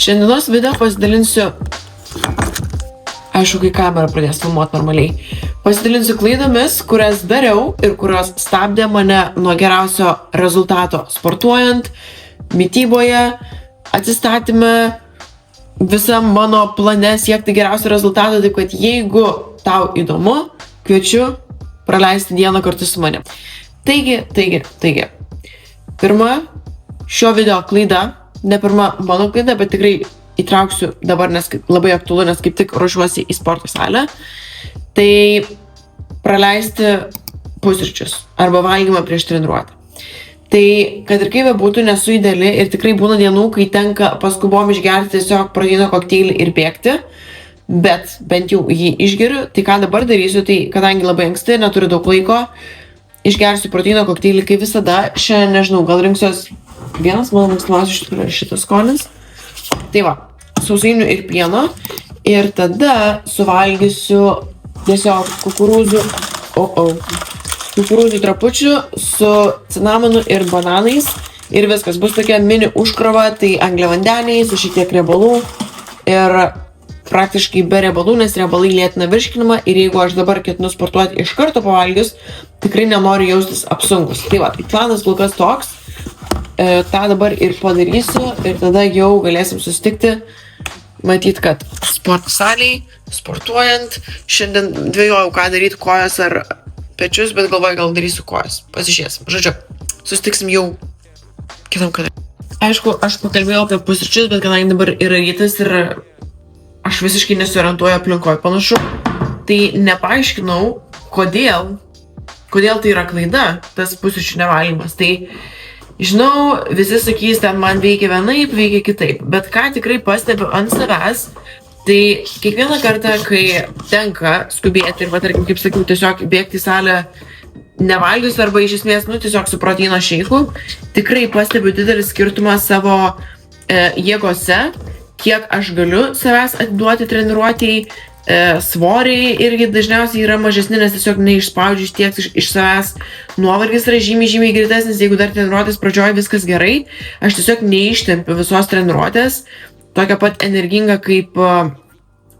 Šiandienos video pasidalinsiu, aišku, kai kamera pradės filmuoti normaliai, pasidalinsiu klaidomis, kurias dariau ir kurios stabdė mane nuo geriausio rezultato sportuojant, mityboje, atsistatyme, visam mano plane siekti geriausio rezultato, taip kad jeigu tau įdomu, kviečiu praleisti dieną kartu su manim. Taigi. Pirma šio video klaida, ne pirma mano klaida, bet tikrai įtrauksiu dabar, nes labai aktualu, nes kaip tik ruošiuosi į sporto salę. Tai praleisti pusryčius arba valgymą prieš treniruotę. Tai, kad ir kaip būtų, nesu ideali ir tikrai būna dienų, kai tenka paskubom išgerti tiesiog proteino kokteilį ir bėgti, bet bent jau jį išgeriu. Tai ką dabar darysiu, tai kadangi labai anksti, neturiu daug laiko, išgersiu proteino kokteilį kaip visada. Šiandien, nežinau, gal rinksiuos vienas, mano mėgstamiausias iš tikrųjų šitas skonis. Tai va, sausainių ir pieno. Ir tada suvalgysiu tiesiog kukurūzų trapučių su cinamonu ir bananais. Ir viskas, bus tokia mini užkrova, tai angliavandeniai su šiek tiek riebalų. Ir praktiškai be riebalų, nes riebalai lėtina virškinimą. Ir jeigu aš dabar ketinu sportuoti iš karto pavalgius, tikrai nenoriu jaustis apsunkus. Tai va, tai planas kol kas toks. Ta dabar ir padarysiu ir tada jau galėsim susitikti. Matyt, kad sporto salėj, sportuojant, šiandien dvejojau, ką daryti, kojas ar pečius, bet galvoju, gal darysiu kojas. Pasižiūrėsim. Žodžiu, susitiksim jau kitam kartą. Aišku, aš pakalbėjau apie pusryčius, bet kadangi dabar yra rytas ir aš visiškai nesiorientuoju aplinkoje panašu, tai nepaaiškinau, kodėl tai yra klaida, tas pusryčių nevalgymas. Tai žinau, visi sakys, ten man veikia vienaip, veikia kitaip, bet ką tikrai pastebiu ant savęs, tai kiekvieną kartą, kai tenka skubėti ir, tarkim, kaip sakiau, tiesiog bėgti į salę nevalgius arba iš esmės, tiesiog su proteino šeiku, tikrai pastebiu didelį skirtumą savo jėgose, kiek aš galiu savęs atiduoti treniruotėjai, svoriai irgi dažniausiai yra mažesni, nes tiesiog neišspaudžiu tiek iš savęs. Nuovargis yra žymiai greitesnis, jeigu dar treniruotės pradžioje viskas gerai, aš tiesiog neištempiu visos treniruotės, tokia pat energinga, kaip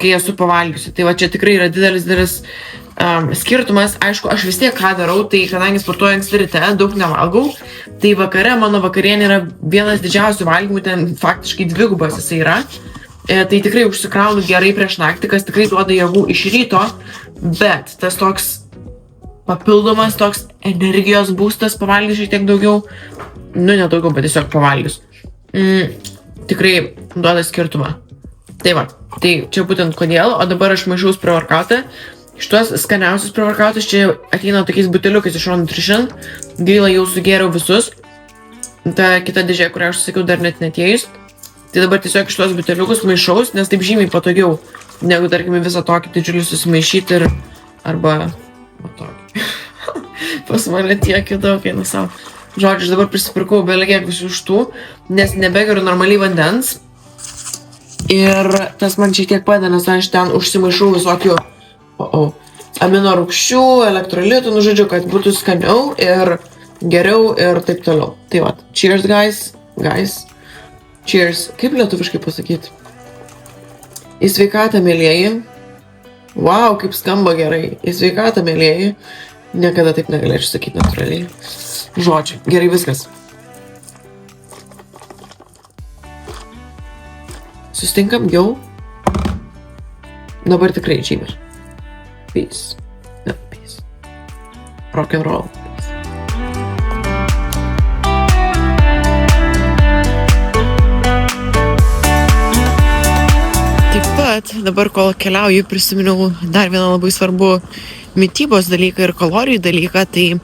kai esu pavalgiusi. Tai va čia tikrai yra didelis skirtumas. Aišku, aš vis tiek ką darau, tai kadangi sportuoju anksti ryte, daug nevalgau, tai vakare mano vakarienė yra vienas didžiausių valgymų, ten faktiškai dvigubas jisai yra. Tai tikrai užsikraunu gerai prieš naktį, kas tikrai duoda jėgų iš ryto, bet tas toks papildomas, toks energijos būstas pavalgius šiek tiek daugiau, nedaugiau, bet tiesiog pavalgius, tikrai duoda skirtumą. Tai va, tai čia būtent kodėl, o dabar aš maišaus pre-workoutą. Šitos skaniausius pre-workoutus čia ateina tokiais buteliukais iš Raw Nutrition, gaila jau sugėriau visus, ta kita dėžė, kurią aš sakiau, dar net netėjus. Tai dabar tiesiog iš tos buteliukus maišaus, nes taip žymiai patogiau, negu, tarkime, visą tokį didžiulį susimaišyti ir arba tokį. Pas mane tiek daug eina savo. Žodžiu, aš dabar prisipirkau belegiek visų iš tų, nes nebegeriu normaliai vandens. Ir tas man šiek tiek padeda, nes aš ten užsimaišau visokių amino rūgščių, elektrolitų, žodžiu, kad būtų skaniau ir geriau ir taip toliau. Tai va, cheers guys. Cheers. Kaip lietuviškai pasakyti? Į sveikatą, mielieji. Wow, kaip skamba gerai. Į sveikatą, mielieji. Niekada taip negalėčiau sakyti natūraliai. Žodžiu, gerai viskas. Susitinkam jau. Dabar tikrai žymiai. Peace. Peace. Rock and roll. Dabar, kol keliauju, prisiminiau dar vieną labai svarbu mitybos dalyką ir kalorijų dalyką. Tai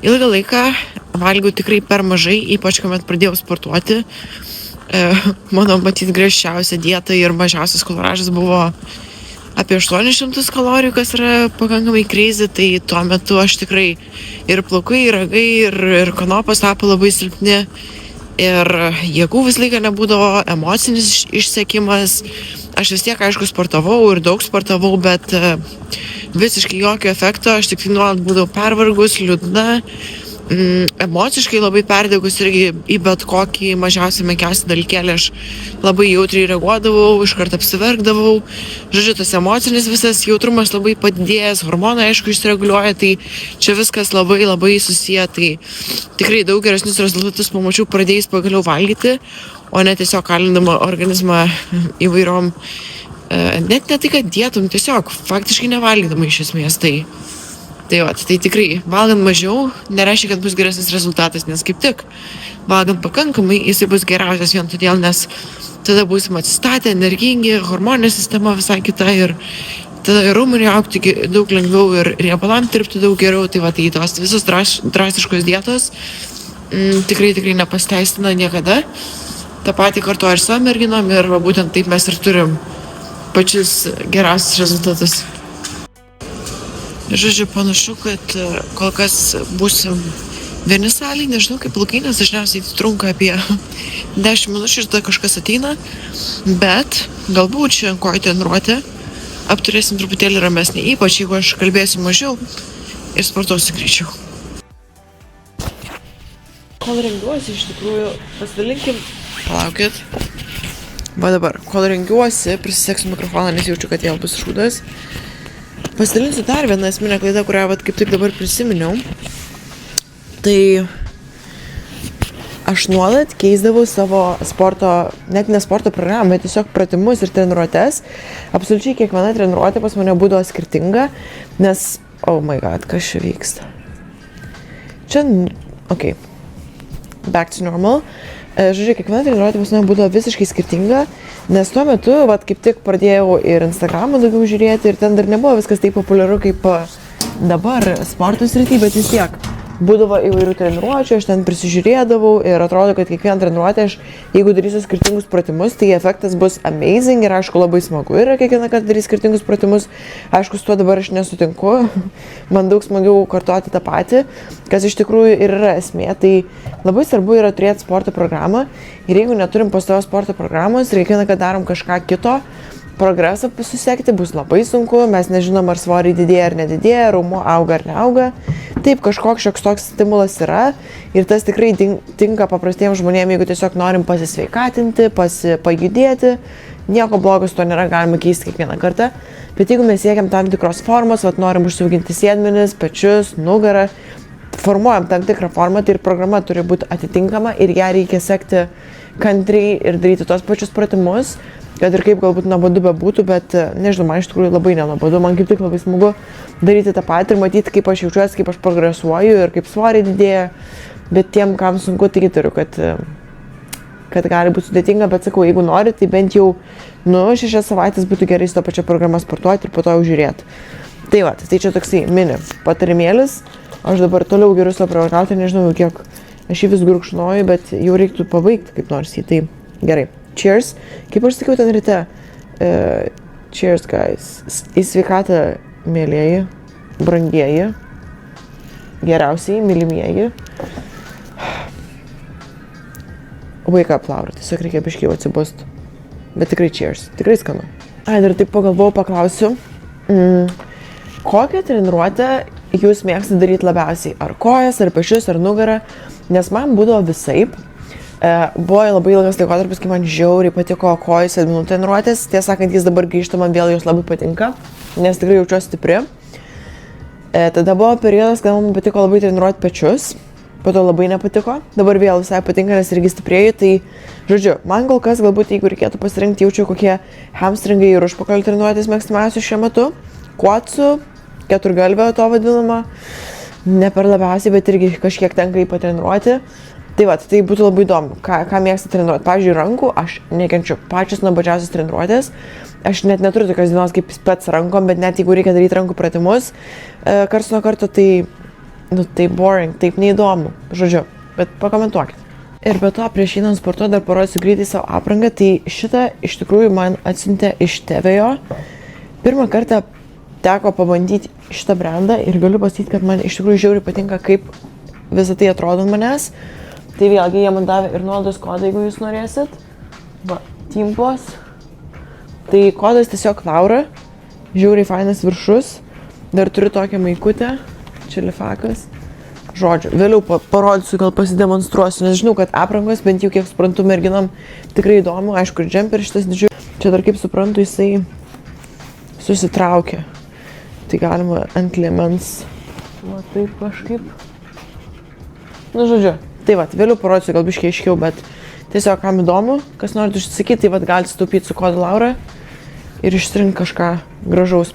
ilgą laiką valgiau tikrai per mažai, ypač kuomet pradėjau sportuoti. Mano matyt griežčiausia dieta ir mažiausias kaloražas buvo apie 800 kalorijų, kas yra pakankamai crazy. Tai tuo metu aš tikrai ir plaukai, ir ragai, ir kanopos tapo labai silpni. Ir jėgų vis laiką nebūdavo, emocinis išsekimas. Aš vis tiek, aišku, sportavau ir daug sportavau, bet visiškai jokio efekto. Aš tik nuolat būdavau pervargus, liūdna, emociškai labai perdegus irgi į bet kokį mažiausią menkiausią dalykėlį aš labai jautriai reaguodavau, iškart apsiverkdavau. Žodžiu, tas emocinis visas jautrumas labai padidėjęs, hormonai aišku išsireguliuoja, tai čia viskas labai labai susiję, tai tikrai daug geresnius rezultatus pamačiau pradėjus pagaliau valgyti, o ne tiesiog kalindama organizmą įvairiom, net ne tai, kad dietom, tiesiog faktiškai nevalgydama iš esmės. Tai tikrai, valgant mažiau, nereiškia, kad bus geresnis rezultatas, nes kaip tik, valgant pakankamai, jisai bus geriausias vien todėl, nes tada būsim atsistatę, energingi, hormoninė sistema visai kita ir tada ir raumenį augti daug lengviau ir riebalam tirpti daug geriau, tai tos visos drastiškos dietos tikrai nepasteisina niekada. Ta patį kartuoju ir savo merginom ir būtent taip mes ir turim pačius geriausius rezultatus. Žodžiu, panašu, kad kol kas būsim vieni salėj, nežinau kaip ilgai, nes dažniausiai tai trunka apie 10 minučių ir tada kažkas ateina, bet galbūt šiandien kojų treniruotę apturėsim truputėlį ramesnį, ypač jeigu aš kalbėsiu mažiau ir sportuosiu greičiau. Kol rengiuosi, iš tikrųjų, pasidalinkim. Palaukit. Va dabar, kol rengiuosi, prisiseksiu mikrofoną, nes jaučiu, kad vėl bus šūdas. Pasidalinsiu dar vieną esminę klaidą, kurią kaip tik dabar prisiminiau. Tai aš nuolat keisdavau savo sporto, net ne sporto programą, bet tiesiog pratimus ir treniruotes. Absoliučiai kiekviena treniruotė pas mane būdavo skirtinga, nes, oh my god, kas čia vyksta. Čia, ok, back to normal. Žodžiu, kiekviena treniruotė pas mane būdavo visiškai skirtinga, nes tuo metu, kaip tik pradėjau ir Instagramą daugiau žiūrėti ir ten dar nebuvo viskas taip populiaru kaip dabar sporto srity, bet vis tiek būdavo įvairių treniruočių, aš ten prisižiūrėdavau ir atrodo, kad kiekvieną treniruotę aš, jeigu darysiu skirtingus pratimus, tai efektas bus amazing ir aišku labai smagu yra kiekvieną kartą daryti skirtingus pratimus. Aišku, su tuo dabar aš nesutinku, man daug smagiau kartoti tą patį, kas iš tikrųjų ir yra esmė. Tai labai svarbu yra turėti sporto programą ir jeigu neturim pastovios sporto programos ir kiekvieną kartą darom kažką kito, progresą susekti bus labai sunku, mes nežinom, ar svoriai didėja ar nedidėja, raumuo auga ar neauga. Taip, kažkoks šioks toks stimulas yra ir tas tikrai tinka paprastiems žmonėms, jeigu tiesiog norim pasisveikatinti, pajudėti, nieko blogo su to nėra, galima keisti kiekvieną kartą. Bet jeigu mes siekiam tam tikros formos, norim užsiauginti sėdmenis, pečius, nugarą, formuojam tam tikrą formą, tai ir programa turi būti atitinkama ir ją reikia sekti kantriai ir daryti tos pačius pratimus, kad ir kaip galbūt nuobodu bebūtų, bet nežinau, man iš tikrųjų labai nenuobodu, man kaip tik labai smagu daryti tą patį ir matyti, kaip aš jaučiuosi, kaip aš progresuoju ir kaip svoriai didėja, bet tiem, kam sunku, tai turiu, kad gali būti sudėtinga, bet sakau, jeigu nori, tai bent jau 6 savaitės būtų gerai su tą pačią programą sportuoti ir po to jau žiūrėti. Tai va, tai čia toksai mini patarimėlis, aš dabar toliau geriu savo prievartauti, nežinau, kiek aš jį vis gurkšnoju, bet jau reiktų pabaigti kaip nors jį, tai gerai. Cheers. Kaip aš sakiau ten ryte, cheers guys, į sveikatą, mėlieji, brangieji, geriausiai, mylimieji. Wake up, Laura, tiesiog reikia biškai atsibust, bet tikrai cheers, tikrai skanu. Dar taip paklausiu, kokią treniruotę jūs mėgstate daryti labiausiai, ar kojas, ar pečius, ar nugarą, nes man būdavo visaip. Buvo labai ilgas laikotarpis, kai man žiauriai patiko kojų sėdmenų treniruotės. Tiesą sakant, jis dabar grįžta, man vėl jos labai patinka, nes tikrai jaučiuosi stipri. Tada buvo periodas, kai man patiko labai treniruoti pečius, po to labai nepatiko. Dabar vėl visai patinka, nes irgi stiprėju. Tai, žodžiu, man kol kas galbūt, jeigu reikėtų pasirinkti, jaučiu kokie hamstringai ir užpakalio treniruotės mėgstamiausios šiuo metu. Quadsų, keturgalvio to vadinama, ne per labiausiai, bet irgi kažkiek tenka jį patreniruoti. Tai va, tai būtų labai įdomu, ką mėgsta treniruoti. Pavyzdžiui, rankų aš nekenčiu, pačios nuobodžiausios treniruotės. Aš net neturiu tokios dienos kaip spec rankom, bet net jeigu reikia daryti rankų pratimus karts nuo karto, tai, tai boring, taip neįdomu, žodžiu, bet pakomentuokit. Ir be to, prieš einant sportuoti dar parodysiu greitai savo aprangą, tai šitą iš tikrųjų man atsiuntė iš Tevejo. Pirmą kartą teko pabandyti šitą brandą ir galiu pasakyti, kad man iš tikrųjų žiauriai patinka, kaip visą tai atrodo manęs. Tai vėlgi jie man davė ir nuolaidos kodą, jeigu jūs norėsit. Va, Timpos. Tai kodas tiesiog Laura. Žiauriai fainas viršus. Dar turiu tokią maikutę. Čia lifakas. žodžiu, vėliau parodysiu, gal pasidemonstruosiu, nes žinau, kad aprangos, bent jau kiek suprantu, merginam tikrai įdomu, aišku, ir džemperis šitas didžiulis, čia dar kaip suprantu, jisai susitraukia, tai galima ant liemens, va taip kažkaip, nu žodžiu, tai va, vėliau parodysiu, gal biškiai aiškiau, bet tiesiog kam įdomu, kas norit užsisakyti, tai va galite sutaupyti su kodu Laura ir išsirinkti kažką gražaus.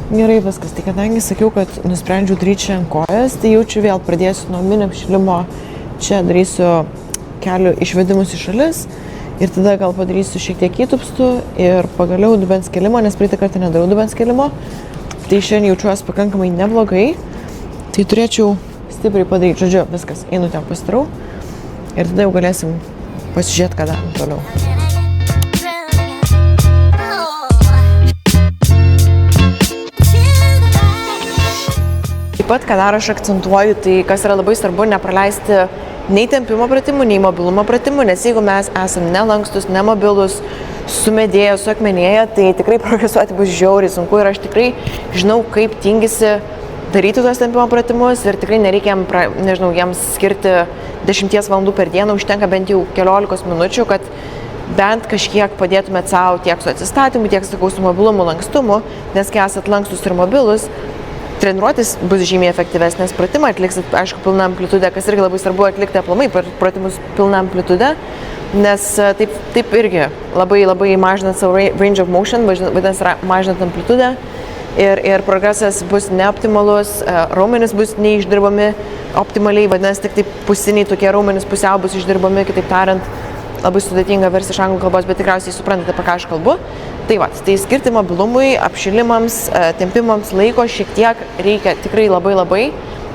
Gerai viskas, tai kadangi sakiau, kad nusprendžiau daryti šiandien kojas, tai jaučiu vėl pradėsiu nuo mini apšilimo, čia darysiu kelių išvedimus į šalis ir tada gal padarysiu šiek tiek įtupstų ir pagaliau dubens kėlimo, nes praeitą kartą nedariau dubens kėlimo, tai šiandien jaučiuosi pakankamai neblogai, tai turėčiau stipriai padaryti, žodžiu, viskas, einu ten pasidarau ir tada jau galėsim pasižiūrėti, ką darom toliau. Taip pat, ką dar aš akcentuoju, tai kas yra labai svarbu, nepraleisti nei tempimo pratimų, nei mobilumo pratimų, nes jeigu mes esam nelankstus, nemobilus, sumedėję, suakmenėję, tai tikrai progresuoti bus žiauriai sunku ir aš tikrai žinau, kaip tingisi daryti tuos tempimo pratimus ir tikrai nereikia, nežinau, jiems skirti 10 valandų per dieną, užtenka bent jau 15 minučių, kad bent kažkiek padėtumėt savo tiek su atsistatymu, tiek su mobilumu, lankstumu, nes kai esat lankstus ir mobilus, treniruotis bus žymiai efektyvesnės, pratimą atliksit, aišku, pilną amplitudę, kas irgi labai svarbu atlikti aplamai pratimus pilną amplitudę, nes taip irgi labai mažinant savo range of motion, vadinasi, mažinant amplitudę ir progresas bus neoptimalus, raumenys bus neišdirbami optimaliai, vadinasi, tik pusiniai tokie raumenys pusiau bus išdirbami, kitaip tariant, labai sudėtinga versti iš anglų kalbos, bet tikriausiai suprantate, apie ką aš kalbu. Tai va, tai skirti mobilumui, apšilimams, tempimams laiko šiek tiek reikia tikrai labai.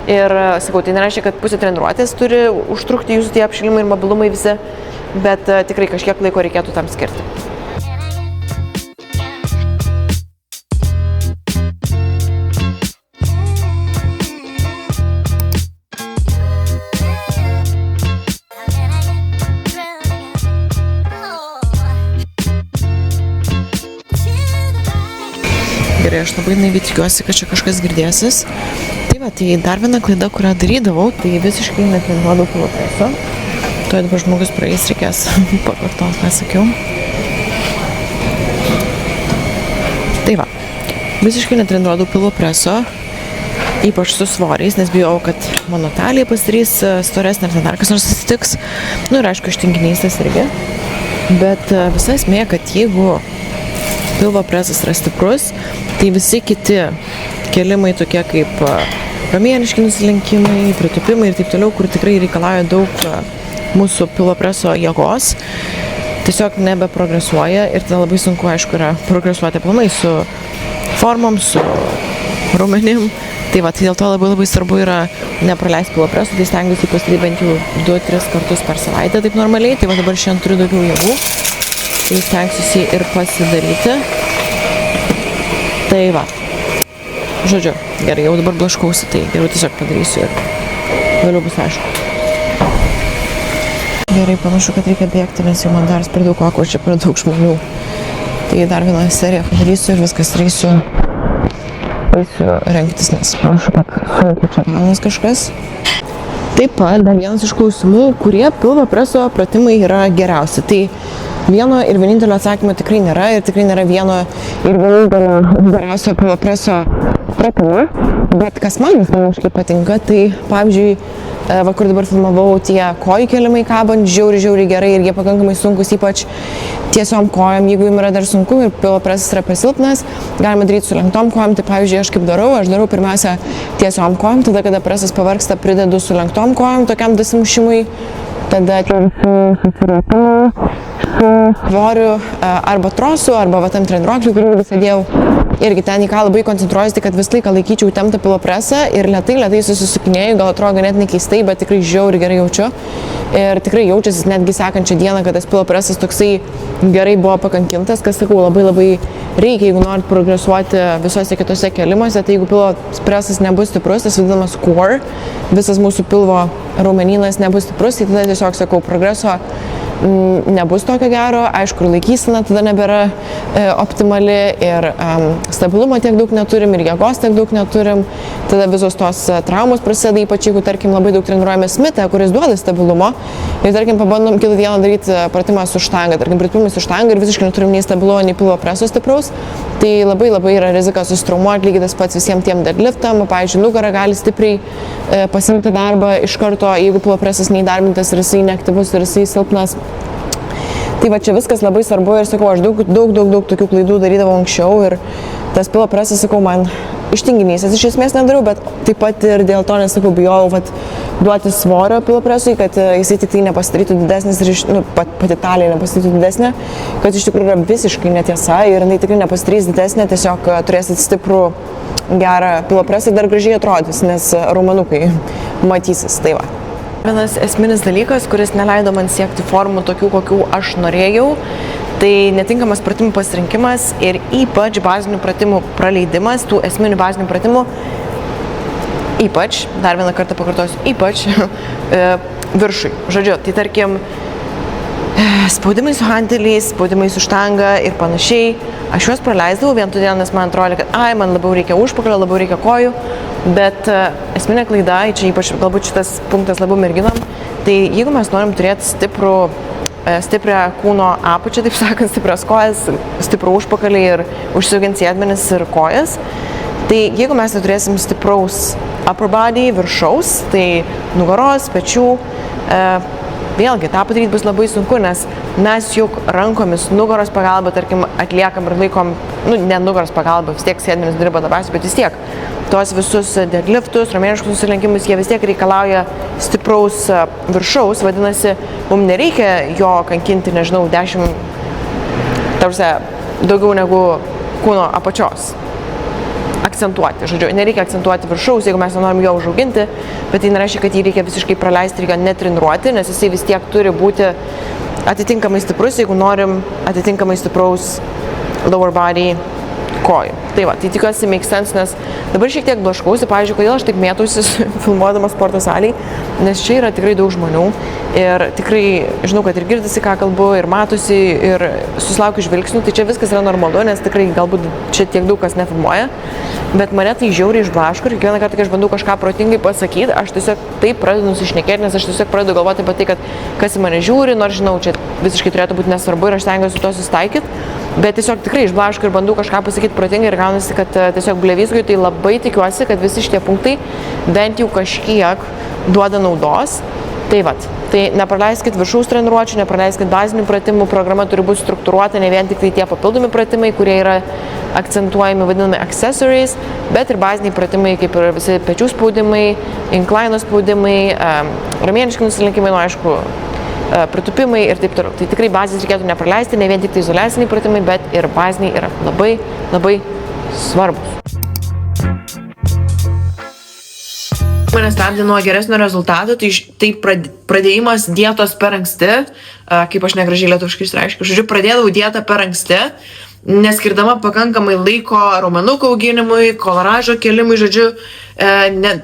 Ir sakau, tai nereiškia, kad pusė treniruotės turi užtrukti jūsų tie apšilimai ir mobilumai visi, bet tikrai kažkiek laiko reikėtų tam skirti. Gerai, aš labai naiviai tikiuosi, kad čia kažkas girdėsis. Tai va, tai dar viena klaida, kurią darydavau, tai visiškai netreniruodavau pilateso. Tuo dabar žmogus praeis, reikės pakartoti, ką sakiau. Tai va, visiškai netreniruodavau pilateso, ypač su svoriais, nes bijau, kad mano talija pasidarys storesnė ir dar kas nors atsitiks. Nu ir aišku, iš tinginystės irgi. Bet visa esmė, kad jeigu pilvo presas yra stiprus, tai visi kiti kėlimai tokie kaip ramieniški nusilenkimai, pritūpimai ir taip toliau, kur tikrai reikalauja daug mūsų pilvo preso jėgos, tiesiog nebeprogresuoja ir tada labai sunku, aišku, yra progresuoti aplamai su formom, su raumenim. Tai va, tai dėl to labai svarbu yra nepraleisti pilvo preso, tai stengiuosi pasidaryti bent jau 2-3 kartus per savaitę taip normaliai, tai va dabar šiandien turiu daugiau jėgų. Tai stengsiuosi ir pasidaryti. Tai va. Žodžiu, gerai, jau dabar blaškausi, tai geriau tiesiog padarysiu ir vėliau bus aišku. Gerai, panašu, kad reikia bėgti, nes jau man daras per daug kokų, čia per daug žmonių. Tai dar vieną seriją padarysiu ir viskas reisiu rengtis, nes panašu, kad sunkiai čia ganas kažkas. Taip pat dar vienas iš klausimų, kurie pilvo preso pratimai yra geriausi. Tai vieno ir vienintelio atsakymo tikrai nėra ir tikrai nėra vieno ir vienintelio geriausio pilvo preso pratimo, bet kas man asmeniškai patinka, tai pavyzdžiui, va kur dabar filmavau, tie kojų kėlimai kabant žiauriai gerai ir jie pakankamai sunkus, ypač tiesiom kojom, jeigu jums yra dar sunku ir pilvo presas yra pasilpnas, galima daryti su lenktom kojom, tai pavyzdžiui, aš kaip darau, pirmiausia tiesiom kojom, tada kada presas pavargsta, pridedu su lenktom kojom tokiam dasimušimui, tada susiratimą su svoriu arba trosu, arba va tam treniruokliu, kurį sėdėjau. Irgi ten į ką labai koncentruojuosi, kad visą laiką laikyčiau temptą pilvo presą ir lėtai susisukinėju, gal atrodo ganėtinai keistai, bet tikrai žiauriai gerai jaučiu. Ir tikrai jaučiasi netgi sekančią dieną, kad tas pilvo presas toksai gerai buvo pakankintas, kas sakau, labai reikia, jeigu norit progresuoti visose kitose kėlimuose, tai jeigu pilvo presas nebus stiprus, tas vadinamas core, visas mūsų pilvo raumenynas nebus stiprus, tai tada tiesiog sakau, progreso nebus tokio gero, aišku, laikysena tada nebėra optimali ir stabilumo tiek daug neturim, ir jėgos tiek daug neturim, tada visos tos traumos prasideda, ypač jeigu, tarkim, labai daug treniruojame smitą, kuris duoda stabilumo, ir, tarkim, pabandom kitą dieną daryti pratimą su štanga, tarkim, pratimai su štanga ir visiškai neturim nei stabilumo, nei pilvo preso stipraus, tai labai yra rizika susitraumuoti, lygiai tas pats visiems tiem deadliftam, pavyzdžiui, nugara gali stipriai pasimti darbą iš karto, jeigu pilvo presas neįdarbintas ir jisai neaktyvus ir jisai silpnas. Tai va čia viskas labai svarbu ir sakau, aš daug tokių klaidų darydavau anksčiau ir tas pilvo presas, sakau, man iš tinginysės iš esmės nedariau, bet taip pat ir dėl to, nes, sakau, bijojau duoti svorio pilvo presui, kad jisai tik tai nepasidarytų didesnis ir pati talija nepasidarytų didesnė, kad iš tikrųjų yra visiškai netiesa ir jinai tikrai nepasidarys didesnė, tiesiog turėsit stiprų gerą pilvo presą ir dar gražiai atrodys, nes raumenukai matysis, tai va. Vienas esminis dalykas, kuris neleido man siekti formų tokių, kokių aš norėjau, tai netinkamas pratimų pasirinkimas ir ypač bazinių pratimų praleidimas, tų esminių bazinių pratimų, ypač, dar vieną kartą pakartosiu, ypač viršui. Žodžiu, tai tarkim, spaudimai su hanteliais, spaudimai su štanga ir panašiai, aš juos praleisdavau vien todėl, nes man atrodė, kad man labiau reikia užpakalio, labiau reikia kojų, bet esminė klaida, čia ypač galbūt šitas punktas labiau merginom, tai jeigu mes norim turėti stiprią kūno apačią, taip sakant, stiprias kojas, stiprų užpakalį ir užsiaugint sėdmenis ir kojas, tai jeigu mes neturėsim stipraus upper body, viršaus, tai nugaros, pečių, vėlgi, tą padaryti bus labai sunku, nes mes juk rankomis nugaros pagalba, tarkim, atliekam ir laikom, ne nugaros pagalba, vis tiek sėdmenis dirba labasiu, bet vis tiek tuos visus deadliftus, romėniškus nusilenkimus, jie vis tiek reikalauja stipraus viršaus, vadinasi, mums nereikia jo kankinti, nežinau, 10, daugiau negu kūno apačios. Akcentuoti, žodžiu, nereikia akcentuoti viršaus, jeigu mes nenorim jo užauginti, bet tai nereiškia, kad jį reikia visiškai praleisti, reikia netreniruoti, nes jisai vis tiek turi būti atitinkamai stiprus, jeigu norim atitinkamai stipraus lower body kojų. Tai va, tai tikiuosi make sense, nes dabar šiek tiek blaškausi, pavyzdžiui, kodėl aš taip mėtausi filmuodama sporto salėj, nes čia yra tikrai daug žmonių ir tikrai žinau, kad ir girdisi, ką kalbu, ir matosi, ir susilaukiu žvilgsnių, tai čia viskas yra normalu, nes tikrai galbūt čia tiek daug kas nefilmuoja, bet mane tai žiauriai išblaško ir kiekvieną kartą, kai aš bandau kažką protingai pasakyti, aš tiesiog taip pradedu nusišnekėti, nes aš tiesiog pradedu galvoti apie tai, kad kas į mane žiūri, nors žinau, čia visiškai turėtų būti nesvarbu ir aš stengiuosi su to susitaikyti, bet tiesiog tikrai išblaško ir bandau kažką pasakyti protingai ir gaunasi, kad tiesiog blevyzgui, tai labai tikiuosi, kad visi šitie punktai bent jau kažkiek duoda naudos. Tai vat, tai nepraleiskit viršaus treniruočių, nepraleiskit bazinių pratimų, programa turi būti struktūruota, ne vien tik tai tie papildomi pratimai, kurie yra akcentuojami, vadinami accessories, bet ir baziniai pratimai, kaip ir visi pečių spaudimai, incline spaudimai, ramieniški nusilenkimai, aišku, pritupimai ir taip toliau. Tai tikrai bazės reikėtų nepraleisti, ne vien tik tai izoliaciniai pratimai, bet ir baziniai yra labai svarbus. Mane stabdė nuo geresnio rezultato, tai pradėjimas dietos per anksti, kaip aš negražiai lietuviškai išreiškiu, žodžiu, pradėdavau dietą per anksti, neskirdama pakankamai laiko raumenukų auginimui, koloražo kėlimui, žodžiu,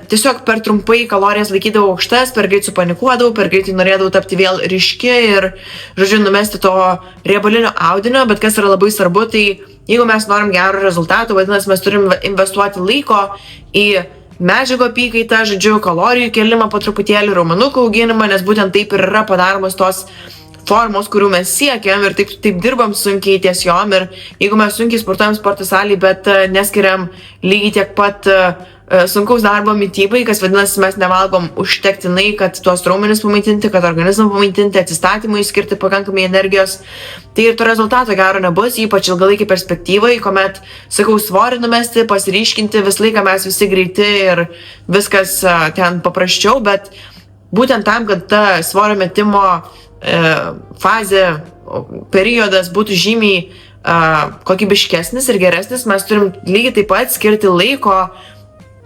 tiesiog per trumpai kalorijas laikydavau aukštas, per greit supanikuodavau, per greitai norėdavau tapti vėl ryški ir, žodžiu, numesti to riebalinio audinio, bet kas yra labai svarbu, tai jeigu mes norim gero rezultato, vadinasi, mes turim investuoti laiko į medžiagų apykaitą, žodžiu, kalorijų kėlimą po truputėlį, raumenukų auginimą, nes būtent taip ir yra padaromos tos formos, kurių mes siekiam ir taip dirbam sunkiai ties jom ir jeigu mes sunkiai sportuojam sporto salėj, bet neskiriam lygiai tiek pat sunkaus darbo mitybai, kas vadinasi, mes nevalgom užtektinai, kad tuos raumenis pamaitinti, kad organizmą pamaitinti, atsistatymui skirti pakankamai energijos, tai ir to rezultato gero nebus, ypač ilgalaikį perspektyvai, kuomet, sakau, svorį numesti, pasiryškinti, vis laiką mes visi greiti ir viskas ten paprasčiau, bet būtent tam, kad ta svorio metimo fazė, periodas būtų žymiai kokybiškesnis ir geresnis, mes turim lygiai taip pat skirti laiko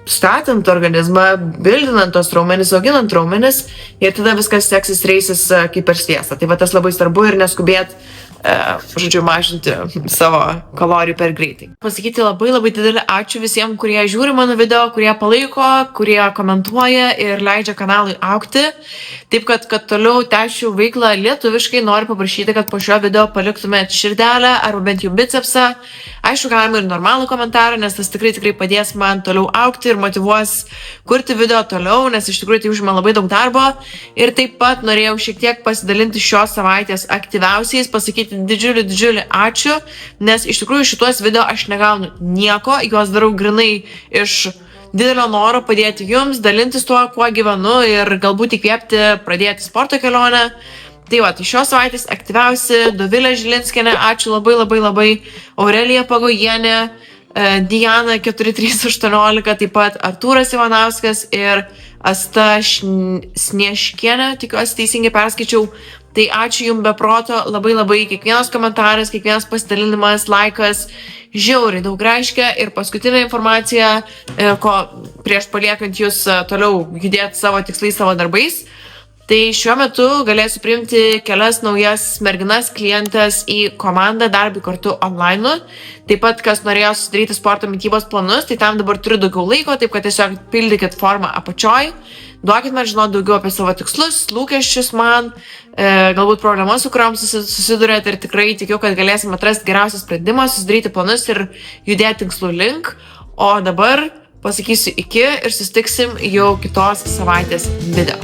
statant organizmą, bildinant tos raumenis, auginant raumenis ir tada viskas seksis reisis kaip per stiesą. Tai va tas labai svarbu ir neskubėt žodžiu, mažinti savo kalorijų per greitai. Pasakyti labai didelį ačiū visiems, kurie žiūri mano video, kurie palaiko, kurie komentuoja ir leidžia kanalui augti. Taip, kad toliau tęsčiau veiklą lietuviškai, noriu paprašyti, kad po šio video paliktumėt širdelę arba bent jau bicepsą. Aišku, galima ir normalų komentarą, nes tas tikrai padės man toliau augti ir motyvuos kurti video toliau, nes iš tikrųjų tai užima labai daug darbo. Ir taip pat norėjau šiek tiek pasidalinti šios savaitės aktyviausiais, pasakyti didžiulį ačiū, nes iš tikrųjų šituos video aš negaunu nieko, juos darau grinai iš didelio noro padėti jums, dalintis tuo, kuo gyvenu ir galbūt įkvėpti pradėti sporto kelionę. Tai va, tai šios savaitės aktyviausi Dovilė Žilinskienė, ačiū labai, Aurelija Pagojienė, Diana 4318, taip pat Artūras Ivanauskas ir Asta Snieškienė, tikiuosi teisingai perskaičiau. Tai ačiū jums be proto, labai, kiekvienas komentaras, kiekvienas pasidalinimas, laikas, žiauriai daug reiškia. Ir paskutinė informacija, ko prieš paliekant jūs toliau judėti savo tikslais, savo darbais. Tai šiuo metu galėsiu priimti kelias naujas merginas klientės į komandą darbui kartu online. Taip pat, kas norėjo susidaryti sporto mitybos planus, tai tam dabar turiu daugiau laiko, taip kad tiesiog pildykit formą apačioj. Duokit man žinoti daugiau apie savo tikslus, lūkesčius man, galbūt problemas, su kuriuom susidurėt ir tikrai tikiu, kad galėsim atrasti geriausią sprendimą, susidaryti planus ir judėti tikslų link. O dabar pasakysiu iki ir susitiksim jau kitos savaitės video.